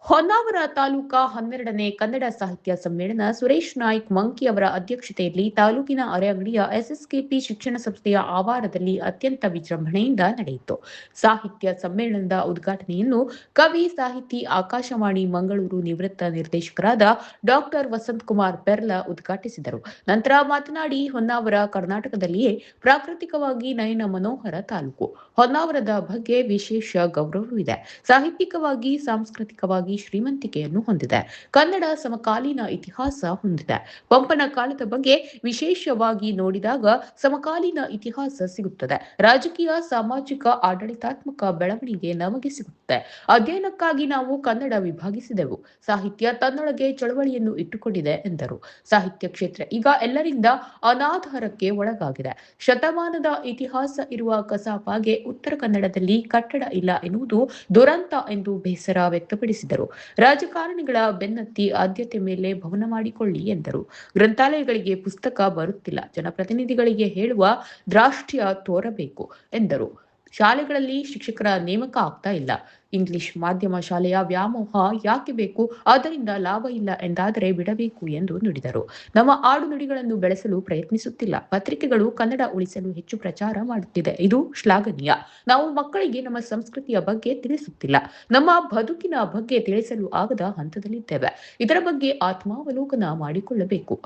ಹೊನ್ನಾವರ ತಾಲೂಕಾ 12ನೇ ಕನ್ನಡ ಸಾಹಿತ್ಯ ಸಮ್ಮೇಳನ ಸುರೇಶ್ ನಾಯ್ಕ್ ಮಂಕಿ ಅವರ ಅಧ್ಯಕ್ಷತೆಯಲ್ಲಿ ತಾಲೂಕಿನ ಅರೆಅಂಗಡಿಯ ಎಸ್ಎಸ್ಕೆಪಿ ಶಿಕ್ಷಣ ಸಂಸ್ಥೆಯ ಆವರಣದಲ್ಲಿ ಅತ್ಯಂತ ವಿಜೃಂಭಣೆಯಿಂದ ನಡೆಯಿತು. ಸಾಹಿತ್ಯ ಸಮ್ಮೇಳನದ ಉದ್ಘಾಟನೆಯನ್ನು ಕವಿ, ಸಾಹಿತಿ, ಆಕಾಶವಾಣಿ ಮಂಗಳೂರು ನಿವೃತ್ತ ನಿರ್ದೇಶಕರಾದ ಡಾಕ್ಟರ್ ವಸಂತಕುಮಾರ್ ಪೆರ್ಲ ಉದ್ಘಾಟಿಸಿದರು. ನಂತರ ಮಾತನಾಡಿ, ಹೊನ್ನಾವರ ಕರ್ನಾಟಕದಲ್ಲಿಯೇ ಪ್ರಾಕೃತಿಕವಾಗಿ ನಯನ ಮನೋಹರ ತಾಲೂಕು. ಹೊನ್ನಾವರದ ಬಗ್ಗೆ ವಿಶೇಷ ಗೌರವವಿದೆ. ಸಾಹಿತ್ಯಿಕವಾಗಿ, ಸಾಂಸ್ಕೃತಿಕವಾಗಿ ಶ್ರೀಮಂತಿಕೆಯನ್ನು ಹೊಂದಿದೆ. ಕನ್ನಡ ಸಮಕಾಲೀನ ಇತಿಹಾಸ ಹೊಂದಿದೆ. ಪಂಪನ ಕಾಲದ ಬಗ್ಗೆ ವಿಶೇಷವಾಗಿ ನೋಡಿದಾಗ ಸಮಕಾಲೀನ ಇತಿಹಾಸ ಸಿಗುತ್ತದೆ. ರಾಜಕೀಯ, ಸಾಮಾಜಿಕ, ಆಡಳಿತಾತ್ಮಕ ಬೆಳವಣಿಗೆ ನಮಗೆ ಸಿಗುತ್ತದೆ. ಅಧ್ಯಯನಕ್ಕಾಗಿ ನಾವು ಕನ್ನಡ ವಿಭಾಗಿಸಿದೆವು. ಸಾಹಿತ್ಯ ತನ್ನೊಳಗೆ ಚಳವಳಿಯನ್ನು ಇಟ್ಟುಕೊಂಡಿದೆ ಎಂದರು. ಸಾಹಿತ್ಯ ಕ್ಷೇತ್ರ ಈಗ ಎಲ್ಲರಿಂದ ಅನಾಧಾರಕ್ಕೆ ಒಳಗಾಗಿದೆ. ಶತಮಾನದ ಇತಿಹಾಸ ಇರುವ ಕಸಾಪಾಗೆ ಉತ್ತರ ಕನ್ನಡದಲ್ಲಿ ಕಟ್ಟಡ ಇಲ್ಲ ಎನ್ನುವುದು ದುರಂತ ಎಂದು ಬೇಸರ ವ್ಯಕ್ತಪಡಿಸಿದರು. ರಾಜಕಾರಣಿಗಳ ಬೆನ್ನತ್ತಿ ಆದ್ಯತೆ ಮೇಲೆ ಭವನ ಮಾಡಿಕೊಳ್ಳಿ ಎಂದರು. ಗ್ರಂಥಾಲಯಗಳಿಗೆ ಪುಸ್ತಕ ಬರುತ್ತಿಲ್ಲ, ಜನಪ್ರತಿನಿಧಿಗಳಿಗೆ ಹೇಳುವ ಧಾರ್ಷ್ಟ್ಯ ತೋರಬೇಕು ಎಂದರು. ಶಾಲೆಗಳಲ್ಲಿ ಶಿಕ್ಷಕರ ನೇಮಕ ಆಗ್ತಾ ಇಲ್ಲ. ಇಂಗ್ಲಿಷ್ ಮಾಧ್ಯಮ ಶಾಲೆಯ ವ್ಯಾಮೋಹ ಯಾಕೆ ಬೇಕು? ಅದರಿಂದ ಲಾಭ ಇಲ್ಲ ಎಂದಾದರೆ ಬಿಡಬೇಕು ಎಂದು ನುಡಿದರು. ನಮ್ಮ ಆಡು ನುಡಿಗಳನ್ನು ಬೆಳೆಸಲು ಪ್ರಯತ್ನಿಸುತ್ತಿಲ್ಲ. ಪತ್ರಿಕೆಗಳು ಕನ್ನಡ ಉಳಿಸಲು ಹೆಚ್ಚು ಪ್ರಚಾರ ಮಾಡುತ್ತಿದೆ. ಇದು ಶ್ಲಾಘನೀಯ. ನಾವು ಮಕ್ಕಳಿಗೆ ನಮ್ಮ ಸಂಸ್ಕೃತಿಯ ಬಗ್ಗೆ ತಿಳಿಸುತ್ತಿಲ್ಲ. ನಮ್ಮ ಬದುಕಿನ ಬಗ್ಗೆ ತಿಳಿಸಲು ಆಗದ ಹಂತದಲ್ಲಿದ್ದೇವೆ. ಇದರ ಬಗ್ಗೆ ಆತ್ಮಾವಲೋಕನ ಮಾಡಿಕೊಳ್ಳಬೇಕು.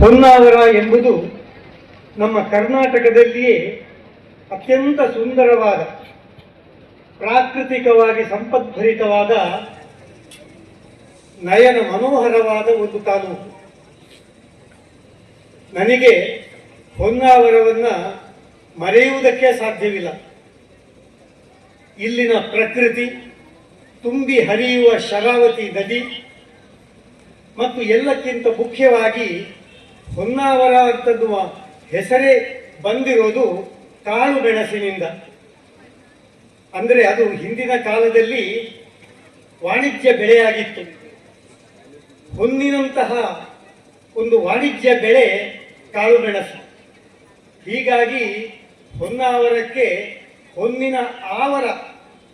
ಹೊನ್ನಾವರ ಎಂಬುದು ನಮ್ಮ ಕರ್ನಾಟಕದಲ್ಲಿಯೇ ಅತ್ಯಂತ ಸುಂದರವಾದ, ಪ್ರಾಕೃತಿಕವಾಗಿ ಸಂಪದ್ಭರಿತವಾದ, ನಯನ ಮನೋಹರವಾದ ಒಂದು ತಾಲೂಕು. ನನಗೆ ಹೊನ್ನಾವರವನ್ನ ಮರೆಯುವುದಕ್ಕೆ ಸಾಧ್ಯವಿಲ್ಲ. ಇಲ್ಲಿನ ಪ್ರಕೃತಿ, ತುಂಬಿ ಹರಿಯುವ ಶರಾವತಿ ನದಿ ಮತ್ತು ಎಲ್ಲಕ್ಕಿಂತ ಮುಖ್ಯವಾಗಿ ಹೊನ್ನಾವರ ಅಂತನ್ನುವ ಹೆಸರೇ ಬಂದಿರೋದು ಕಾಳು ಮೆಣಸಿನಿಂದ. ಅಂದರೆ ಅದು ಹಿಂದಿನ ಕಾಲದಲ್ಲಿ ವಾಣಿಜ್ಯ ಬೆಳೆಯಾಗಿತ್ತು. ಹೊನ್ನಿನಂತಹ ಒಂದು ವಾಣಿಜ್ಯ ಬೆಳೆ ಕಾಳು ಮೆಣಸು. ಹೀಗಾಗಿ ಹೊನ್ನಾವರಕ್ಕೆ ಹೊನ್ನಿನ ಆವರ,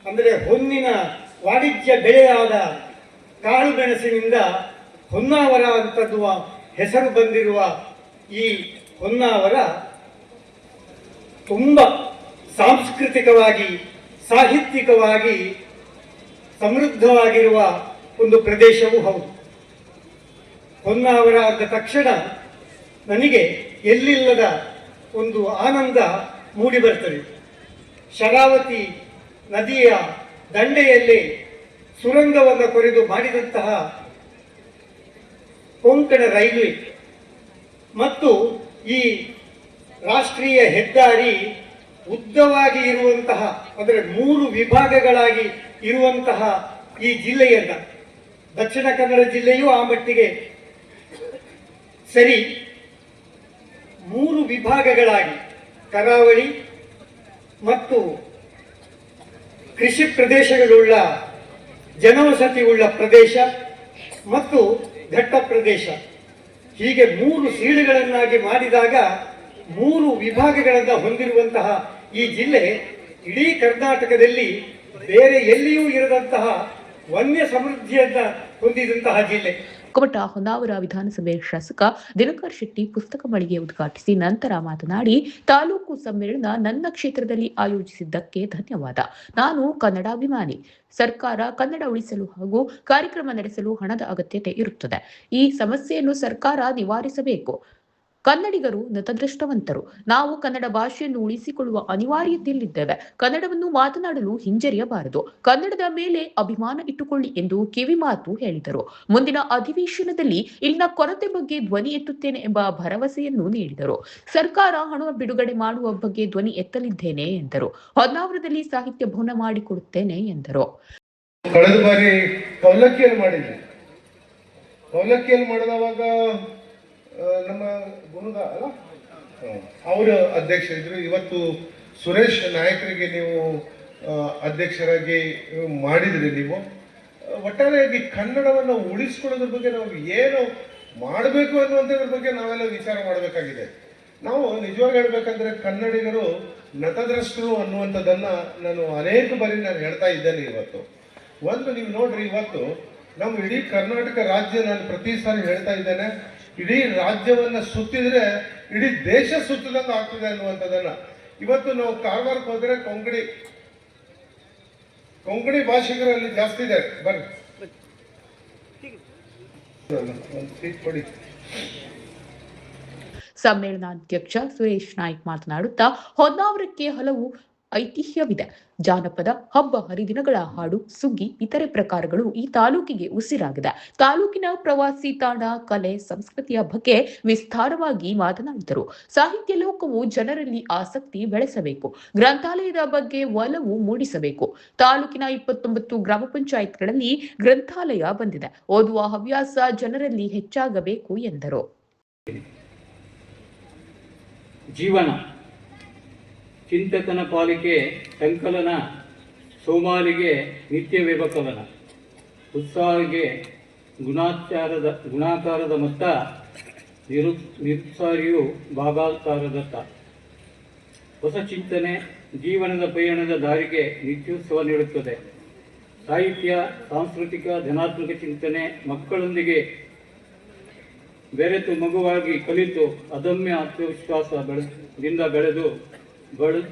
ಅಂದರೆ ಹೊನ್ನಿನ ವಾಣಿಜ್ಯ ಬೆಳೆಯಾದ ಕಾಳು ಮೆಣಸಿನಿಂದ ಹೊನ್ನಾವರ ಅಂತನ್ನುವ ಹೆಸರು ಬಂದಿರುವ ಈ ಹೊನ್ನಾವರ ತುಂಬ ಸಾಂಸ್ಕೃತಿಕವಾಗಿ, ಸಾಹಿತ್ಯಿಕವಾಗಿ ಸಮೃದ್ಧವಾಗಿರುವ ಒಂದು ಪ್ರದೇಶವೂ ಹೌದು. ಹೊನ್ನಾವರ ಅಂದ ತಕ್ಷಣ ನನಗೆ ಎಲ್ಲಿಲ್ಲದ ಒಂದು ಆನಂದ ಮೂಡಿ ಬರ್ತದೆ. ಶರಾವತಿ ನದಿಯ ದಂಡೆಯಲ್ಲಿ ಸುರಂಗವನ್ನು ಕೊರೆದು ಮಾಡಿದಂತಹ ಕೊಂಕಣ ರೈಲ್ವೆ ಮತ್ತು ಈ ರಾಷ್ಟ್ರೀಯ ಹೆದ್ದಾರಿ ಉದ್ದವಾಗಿ ಇರುವಂತಹ, ಅಂದರೆ 3 ವಿಭಾಗಗಳಾಗಿ ಇರುವಂತಹ ಈ ಜಿಲ್ಲೆಯನ್ನ, ದಕ್ಷಿಣ ಕನ್ನಡ ಜಿಲ್ಲೆಯೂ ಆ ಮಟ್ಟಿಗೆ ಸರಿ 3 ವಿಭಾಗಗಳಾಗಿ ಕರಾವಳಿ ಮತ್ತು ಕೃಷಿ ಪ್ರದೇಶಗಳುಳ್ಳ, ಜನವಸತಿ ಉಳ್ಳ ಪ್ರದೇಶ ಮತ್ತು ಘಟ್ಟ ಪ್ರದೇಶ, ಹೀಗೆ 3 ಸೀಳುಗಳನ್ನಾಗಿ ಮಾಡಿದಾಗ 3 ವಿಭಾಗಗಳನ್ನು ಹೊಂದಿರುವಂತಹ ಈ ಜಿಲ್ಲೆ ಇಡೀ ಕರ್ನಾಟಕದಲ್ಲಿ ಬೇರೆ ಎಲ್ಲಿಯೂ ಇರದಂತಹ ವನ್ಯ ಸಮೃದ್ಧಿಯನ್ನ ಹೊಂದಿದಂತಹ ಜಿಲ್ಲೆ. ಕುಮಟ ಹೊನ್ನಾವರ ವಿಧಾನಸಭೆ ಶಾಸಕ ದಿನಕರ್ ಶೆಟ್ಟಿ ಪುಸ್ತಕ ಮಳಿಗೆ ಉದ್ಘಾಟಿಸಿ ನಂತರ ಮಾತನಾಡಿ, ತಾಲೂಕು ಸಮ್ಮೇಳನ ನನ್ನ ಕ್ಷೇತ್ರದಲ್ಲಿ ಆಯೋಜಿಸಿದ್ದಕ್ಕೆ ಧನ್ಯವಾದ. ನಾನು ಕನ್ನಡಾಭಿಮಾನಿ. ಸರ್ಕಾರ ಕನ್ನಡ ಉಳಿಸಲು ಹಾಗೂ ಕಾರ್ಯಕ್ರಮ ನಡೆಸಲು ಹಣದ ಅಗತ್ಯತೆ ಇರುತ್ತದೆ. ಈ ಸಮಸ್ಯೆಯನ್ನು ಸರ್ಕಾರ ನಿವಾರಿಸಬೇಕು. ಕನ್ನಡಿಗರು ನತದೃಷ್ಟವಂತರು. ನಾವು ಕನ್ನಡ ಭಾಷೆಯನ್ನು ಉಳಿಸಿಕೊಳ್ಳುವ ಅನಿವಾರ್ಯತೆಯಲ್ಲಿದ್ದೇವೆ. ಕನ್ನಡವನ್ನು ಮಾತನಾಡಲು ಹಿಂಜರಿಯಬಾರದು. ಕನ್ನಡದ ಮೇಲೆ ಅಭಿಮಾನ ಇಟ್ಟುಕೊಳ್ಳಿ ಎಂದು ಕಿವಿಮಾತು ಹೇಳಿದರು. ಮುಂದಿನ ಅಧಿವೇಶನದಲ್ಲಿ ಇಲ್ಲಿನ ಕೊರತೆ ಬಗ್ಗೆ ಧ್ವನಿ ಎತ್ತುತ್ತೇನೆ ಎಂಬ ಭರವಸೆಯನ್ನು ನೀಡಿದರು. ಸರ್ಕಾರ ಹಣ ಬಿಡುಗಡೆ ಮಾಡುವ ಬಗ್ಗೆ ಧ್ವನಿ ಎತ್ತಲಿದ್ದೇನೆ ಎಂದರು. ಹೊನ್ನಾವರದಲ್ಲಿ ಸಾಹಿತ್ಯ ಭವನ ಮಾಡಿಕೊಡುತ್ತೇನೆ ಎಂದರು. ಕಳೆದ ಬಾರಿ ಕವಲಕ್ಕಿಯಲ್ಲಿ ಮಾಡಿದ್ವಿ. ಕವಲಕ್ಕಿಯಲ್ಲಿ ಮಾಡಿದವಾಗ ನಮ್ಮ ಗುರುಗ ಅಲ್ಲ, ಅವರು ಅಧ್ಯಕ್ಷರಿದ್ರು. ಇವತ್ತು ಸುರೇಶ್ ನಾಯಕರಿಗೆ ನೀವು ಅಧ್ಯಕ್ಷರಾಗಿ ಮಾಡಿದ್ರಿ. ನೀವು ಒಟ್ಟಾರೆಯಾಗಿ ಕನ್ನಡವನ್ನು ಉಳಿಸ್ಕೊಳ್ಳೋದ್ರ ಬಗ್ಗೆ ನಾವು ಏನು ಮಾಡಬೇಕು ಅನ್ನುವಂಥದ್ರ ಬಗ್ಗೆ ನಾವೆಲ್ಲ ವಿಚಾರ ಮಾಡಬೇಕಾಗಿದೆ. ನಾವು ನಿಜವಾಗಿ ಹೇಳ್ಬೇಕಂದ್ರೆ ಕನ್ನಡಿಗರು ನತದ್ರಷ್ಟರು ಅನ್ನುವಂಥದ್ದನ್ನು ನಾನು ಅನೇಕ ಬಾರಿ ಹೇಳ್ತಾ ಇದ್ದೇನೆ. ಇವತ್ತು ಒಂದು ನೀವು ನೋಡ್ರಿ, ಇವತ್ತು ನಮ್ಮ ಇಡೀ ಕರ್ನಾಟಕ ರಾಜ್ಯ, ನಾನು ಪ್ರತಿ ಸಾರಿ ಹೇಳ್ತಾ ಇದ್ದೇನೆ, ಇಡೀ ರಾಜ್ಯವನ್ನ ಸುತ್ತಿದ್ರೆ ಇಡೀ ದೇಶ ಸುತ್ತದಂಗೆ ಆಗ್ತದೆ ಅನ್ನುವಂಥದ್ದನ್ನ. ಇವತ್ತು ನಾವು ಕಾರವಾರಕ್ಕೆ ಹೋದ್ರೆ ಕೊಂಕಣಿ ಭಾಷಿಗರು ಅಲ್ಲಿ ಜಾಸ್ತಿ ಇದ್ದಾರೆ. ಬರ್ರಿ ಒಂದು ಸೀಟ್ ಕೊಡಿ. ಸಮ್ಮೇಳನಾಧ್ಯಕ್ಷ ಸುರೇಶ್ ನಾಯ್ಕ್ ಮಾತನಾಡುತ್ತಾ, ಹೊನ್ನಾವರಕ್ಕೆ ಹಲವು ಐತಿಹ್ಯವಿದೆ. ಜಾನಪದ, ಹಬ್ಬ ಹರಿದಿನಗಳ ಹಾಡು, ಸುಗ್ಗಿ, ಇತರೆ ಪ್ರಕಾರಗಳು ಈ ತಾಲೂಕಿಗೆ ಉಸಿರಾಗಿದೆ. ತಾಲೂಕಿನ ಪ್ರವಾಸಿ ತಾಣ, ಕಲೆ, ಸಂಸ್ಕೃತಿಯ ಬಗ್ಗೆ ವಿಸ್ತಾರವಾಗಿ ಮಾತನಾಡಿದರು. ಸಾಹಿತ್ಯ ಲೋಕವು ಜನರಲ್ಲಿ ಆಸಕ್ತಿ ಬೆಳೆಸಬೇಕು. ಗ್ರಂಥಾಲಯದ ಬಗ್ಗೆ ಒಲವು ಮೂಡಿಸಬೇಕು. ತಾಲೂಕಿನ 29 ಗ್ರಾಮ ಪಂಚಾಯತ್ಗಳಲ್ಲಿ ಗ್ರಂಥಾಲಯ ಬಂದಿದೆ. ಓದುವ ಹವ್ಯಾಸ ಜನರಲ್ಲಿ ಹೆಚ್ಚಾಗಬೇಕು ಎಂದರು. ಜೀವನ ಚಿಂತಕನ ಪಾಲಿಕೆ ಸಂಕಲನ, ಸೋಮಾರಿಗೆ ನಿತ್ಯ ವ್ಯವಕಲನ, ಉತ್ಸಾಹಿಗೆ ಗುಣಾಕಾರದ ಮೊತ್ತ, ನಿರುತ್ಸಾರಿಯು ಭಾಗಾಕಾರದತ್ತ. ಹೊಸ ಚಿಂತನೆ ಜೀವನದ ಪಯಣದ ದಾರಿಗೆ ನಿತ್ಯೋತ್ಸವ ನೀಡುತ್ತದೆ. ಸಾಹಿತ್ಯ, ಸಾಂಸ್ಕೃತಿಕ, ಧನಾತ್ಮಕ ಚಿಂತನೆ ಮಕ್ಕಳೊಂದಿಗೆ ಬೆರೆತು ಮಗುವಾಗಿ ಕಲಿತು ಅದಮ್ಯ ಆತ್ಮವಿಶ್ವಾಸದಿಂದ ಬೆಳೆದು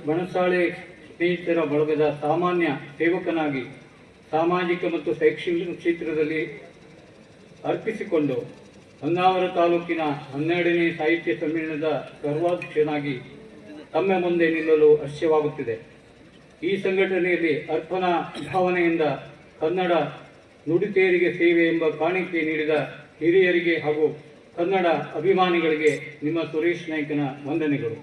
ಬಣಸಾಳೆ ಸ್ನೇಹಿತರ ಬಳಗದ ಸಾಮಾನ್ಯ ಸೇವಕನಾಗಿ ಸಾಮಾಜಿಕ ಮತ್ತು ಶೈಕ್ಷಣಿಕ ಕ್ಷೇತ್ರದಲ್ಲಿ ಅರ್ಪಿಸಿಕೊಂಡು ಹೊನ್ನಾವರ ತಾಲೂಕಿನ 12ನೇ ಸಾಹಿತ್ಯ ಸಮ್ಮೇಳನದ ಸರ್ವಾಧ್ಯಕ್ಷನಾಗಿ ತಮ್ಮ ಮುಂದೆ ನಿಲ್ಲಲು ಹರ್ಷವಾಗುತ್ತಿದೆ. ಈ ಸಂಘಟನೆಯಲ್ಲಿ ಅರ್ಪಣಾ ಭಾವನೆಯಿಂದ ಕನ್ನಡ ನುಡಿತೇರಿಗೆ ಸೇವೆ ಎಂಬ ಕಾಣಿಕೆ ನೀಡಿದ ಹಿರಿಯರಿಗೆ ಹಾಗೂ ಕನ್ನಡ ಅಭಿಮಾನಿಗಳಿಗೆ ನಿಮ್ಮ ಸುರೇಶ್ ನಾಯ್ಕನ ವಂದನೆಗಳು.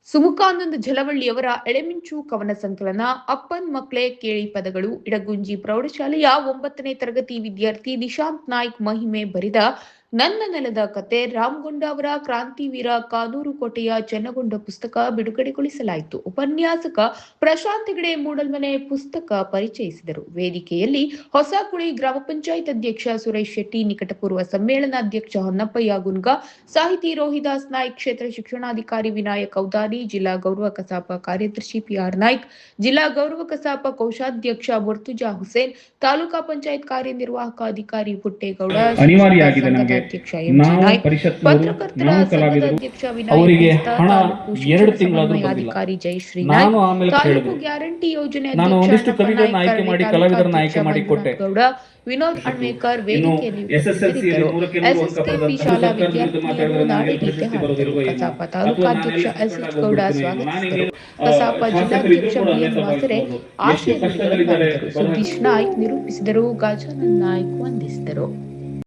ಸುಮುಖಾನಂದ ಜಲವಳ್ಳಿಯವರ ಎಳೆಮಿಂಚು ಕವನ ಸಂಕಲನ, ಅಪ್ಪನ್ ಮಕ್ಳೇ ಕೇಳಿ ಪದಗಳು. ಇಡಗುಂಜಿ ಪ್ರೌಢಶಾಲೆಯ 9ನೇ ತರಗತಿ ವಿದ್ಯಾರ್ಥಿ ನಿಶಾಂತ್ ನಾಯ್ಕ್ ಮಹಿಮೆ ಬರೆದ ನನ್ನ ನೆಲದ ಕತೆ, ರಾಮಗೊಂಡ ಅವರ ಕ್ರಾಂತಿವೀರ ಕಾನೂರು ಕೋಟೆಯ ಚೆನ್ನಗೊಂಡ ಪುಸ್ತಕ ಬಿಡುಗಡೆಗೊಳಿಸಲಾಯಿತು. ಉಪನ್ಯಾಸಕ ಪ್ರಶಾಂತ್ ಹೆಗಡೆ ಮೂಡಲ್ಮನೆ ಪುಸ್ತಕ ಪರಿಚಯಿಸಿದರು. ವೇದಿಕೆಯಲ್ಲಿ ಹೊಸಕುಳಿ ಗ್ರಾಮ ಪಂಚಾಯತ್ ಅಧ್ಯಕ್ಷ ಸುರೇಶ್ ಶೆಟ್ಟಿ, ನಿಕಟಪೂರ್ವ ಸಮ್ಮೇಳನಾಧ್ಯಕ್ಷ ಹೊನ್ನಪ್ಪಯ್ಯ ಗುನ್ಗ, ಸಾಹಿತಿ ರೋಹಿದಾಸ್ ನಾಯ್ಕ್, ಕ್ಷೇತ್ರ ಶಿಕ್ಷಣಾಧಿಕಾರಿ ವಿನಾಯಕ್ ಔದಾನಿ, ಜಿಲ್ಲಾ ಗೌರವ ಕಸಾಪ ಕಾರ್ಯದರ್ಶಿ PR ನಾಯ್ಕ್, ಜಿಲ್ಲಾ ಗೌರವ ಕಸಾಪ ಕೋಶಾಧ್ಯಕ್ಷ ಮುರ್ತುಜಾ ಹುಸೇನ್, ತಾಲೂಕಾ ಪಂಚಾಯತ್ ಕಾರ್ಯನಿರ್ವಾಹಕ ಅಧಿಕಾರಿ ಪುಟ್ಟೇಗೌಡ, ಅಧ್ಯಕ್ಷ MG ನಾಯ್ಕ್, ಪತ್ರಕರ್ತರ ಸಂಘದ ಅಧ್ಯಕ್ಷ ವಿನಾಯಕ್, ತಾಲೂಕು ಶಿಕ್ಷಣಾಧಿಕಾರಿ ಜಯಶ್ರೀ ನಾಯ್ಕ್, ತಾಲೂಕು ಗ್ಯಾರಂಟಿ ಯೋಜನೆ ಅಧ್ಯಕ್ಷ ಗೌಡ, ವಿನೋದ್ ಅಣ್ವೇಕರ್ ವೇದಿಕೆಯಲ್ಲಿ SSP ಶಾಲಾ ವಿದ್ಯಾರ್ಥಿನಿಯರು ನಾಡಗೀತೆ ಹಾಡಿದರು. ಕಸಾಪ ತಾಲೂಕಾಧ್ಯಕ್ಷ SH ಗೌಡ ಸ್ವಾಗತಿಸಿದರು. ಕಸಾಪ ಜಿಲ್ಲಾಧ್ಯಕ್ಷ BN ವಾಸರೆ ಆಶಯ ನುಡಿಗಳನ್ನು ಮಾಡಿದರು. ಸುಧೀಶ್ ನಾಯ್ಕ್ ನಿರೂಪಿಸಿದರು. ಗಜಾನನ್ ನಾಯ್ಕ್ ವಂದಿಸಿದರು.